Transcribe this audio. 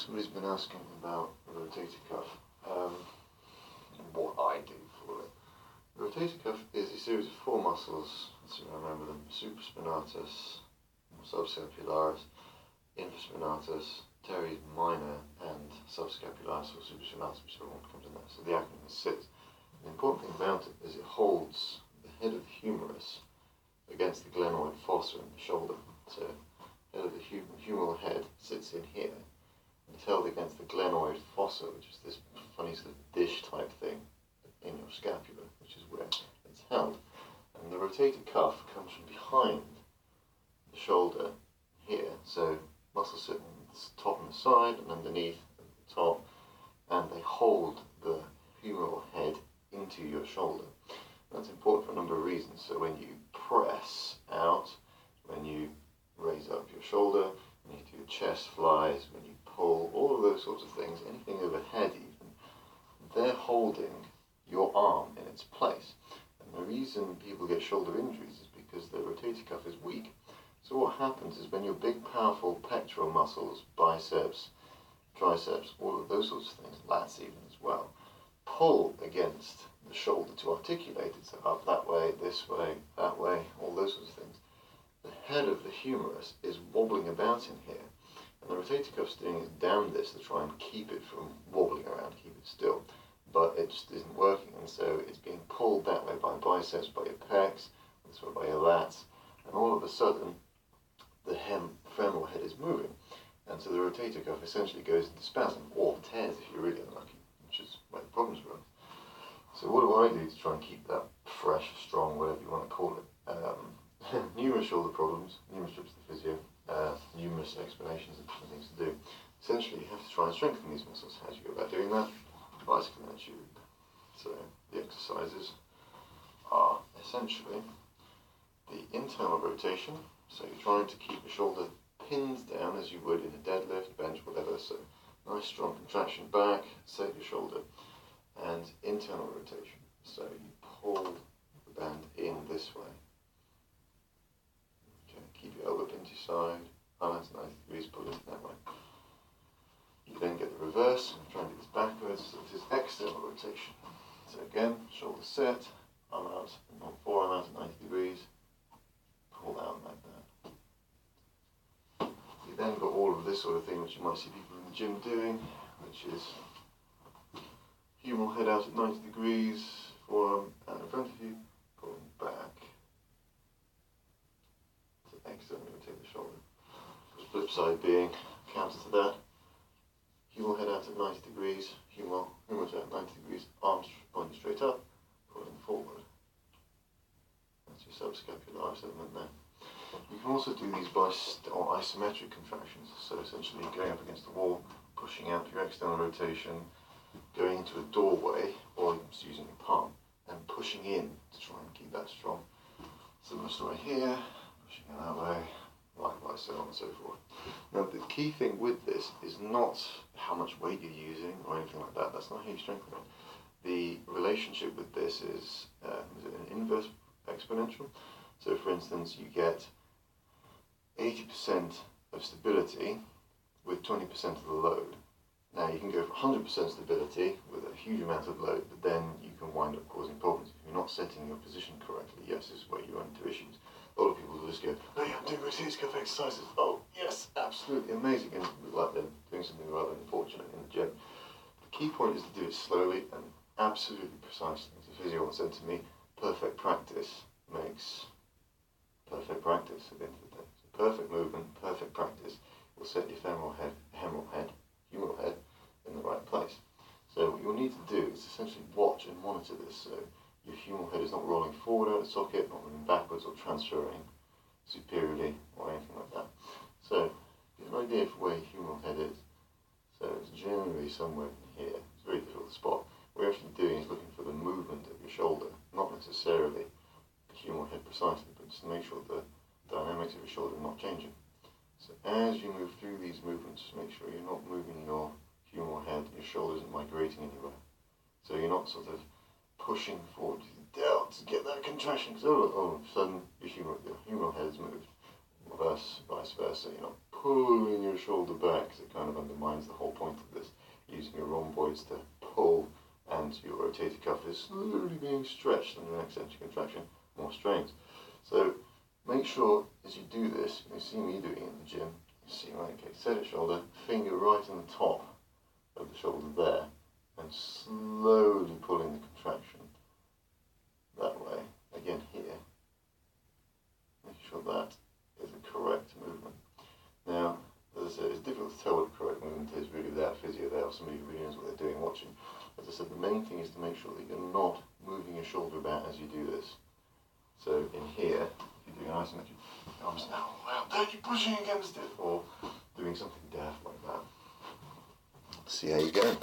somebody's been asking about the rotator cuff, what I do for it. The rotator cuff is a series of 4 muscles, let's see if I remember them: supraspinatus, subscapularis, infraspinatus, teres minor, and subscapularis or supraspinatus, whichever one comes in there. So the acronym is SIT. The important thing about it is it holds the head of the humerus against the glenoid fossa in the shoulder. So the head of the humeral head sits in here and it's held against the glenoid fossa, which is this funny sort of dish type thing in your scapula, which is where it's held. And the rotator cuff comes from behind the shoulder here, so muscles sit on the top and the side and underneath at the top, and they hold the humeral head into your shoulder. That's important for a number of reasons. So when you press out, when you raise up your shoulder, when you do your chest flies, when you pull, all of those sorts of things, anything overhead even, they're holding your arm in its place. And the reason people get shoulder injuries is because the rotator cuff is weak. So what happens is when your big powerful pectoral muscles, biceps, triceps, all of those sorts of things, lats even as well, pull against the shoulder to articulate it, so up that way, this way, that way, all those sorts of things, the head of the humerus is wobbling about in here, and the rotator cuff's doing its damnedest to try and keep it from wobbling around, keep it still, but it just isn't working, and so it's being pulled that way by biceps, by your pecs, this way by your lats, and all of a sudden the femoral head is moving, and so the rotator cuff essentially goes into spasm, or tears if you're really unlucky, which is where the problems arise. So what do I do to try and keep that fresh, strong, whatever you want to call it? Numerous shoulder problems, numerous trips to physio, numerous explanations of different things to do. Essentially, you have to try and strengthen these muscles. How do you go about doing that? Bicycle in a tube. So the exercises are essentially the internal rotation. So you're trying to keep your shoulder pinned down as you would in a deadlift, bench, whatever. So nice strong contraction back, save your shoulder. And internal rotation. So you pull the band in this way. Okay, keep your elbow pinned to your side, arm out to 90 degrees, pull it that way. You then get the reverse, and try and do this backwards, so this is external rotation. So again, shoulder set, arm out, forearm out at 90 degrees, pull out like that. You then got all of this sort of thing which you might see people in the gym doing, which is humeral head out at 90 degrees, forearm out in front of you, pulling back to externally rotate the shoulder. The flip side being, counter to that, humeral head out at 90 degrees, humeral head at 90 degrees, arms pointing straight up, pulling forward. That's your subscapularis element there. You can also do these by isometric contractions, so essentially going up against the wall, pushing out your external rotation, going into a doorway, or just using your palm, and pushing in to try and keep that strong. Similar story here, pushing it that way, likewise, so on and so forth. Now, the key thing with this is not how much weight you're using or anything like that. That's not how you strengthen it. The relationship with this is an inverse exponential. So, for instance, you get 80% of stability with 20% of the load. Now, you can go for 100% stability with a huge amount of load, but then you can wind up causing problems. If you're not setting your position correctly, yes, this is where you run into issues. A lot of people will just go, oh yeah, I'm doing rotator cuff exercises. Oh, yes, absolutely amazing. And like they're doing something rather unfortunate in the gym. The key point is to do it slowly and absolutely precisely. As a physio once said to me, perfect practice makes perfect practice at the end of the day. So perfect movement, perfect practice will set your humeral head in the right place. So what you'll need to do is essentially watch and monitor this. So your humeral head is not rolling forward out of the socket, not moving backwards or transferring superiorly or anything like that. So get an idea of where your humeral head is. So it's generally somewhere in here. It's very difficult to spot. What you're actually doing is looking for the movement of your shoulder, not necessarily the humeral head precisely, but just to make sure the dynamics of your shoulder are not changing. So as you move through these movements, make sure you're not moving your humeral head, your shoulder isn't migrating anywhere. So you're not sort of pushing forward down to get that contraction, because all of a sudden your humeral head has moved. Vice versa, you're not pulling your shoulder back, because it kind of undermines the whole point of this. Using your rhomboids to pull, and your rotator cuff is slowly being stretched under an extension contraction, more strains. So make sure as you do this, you see me doing it in the gym, you see like, okay, set it shoulder, finger right on the top of the shoulder there, and slowly pulling the contraction that way, again here. Make sure that is the correct movement. Now, as I said, it's difficult to tell what the correct movement is really without physio. They have somebody who really knows what they're doing watching. As I said, the main thing is to make sure that you're not moving your shoulder about as you do this. So in here, if you're doing an isometric, arms now, don't you pushing against it, or doing something daft like that. See how you go.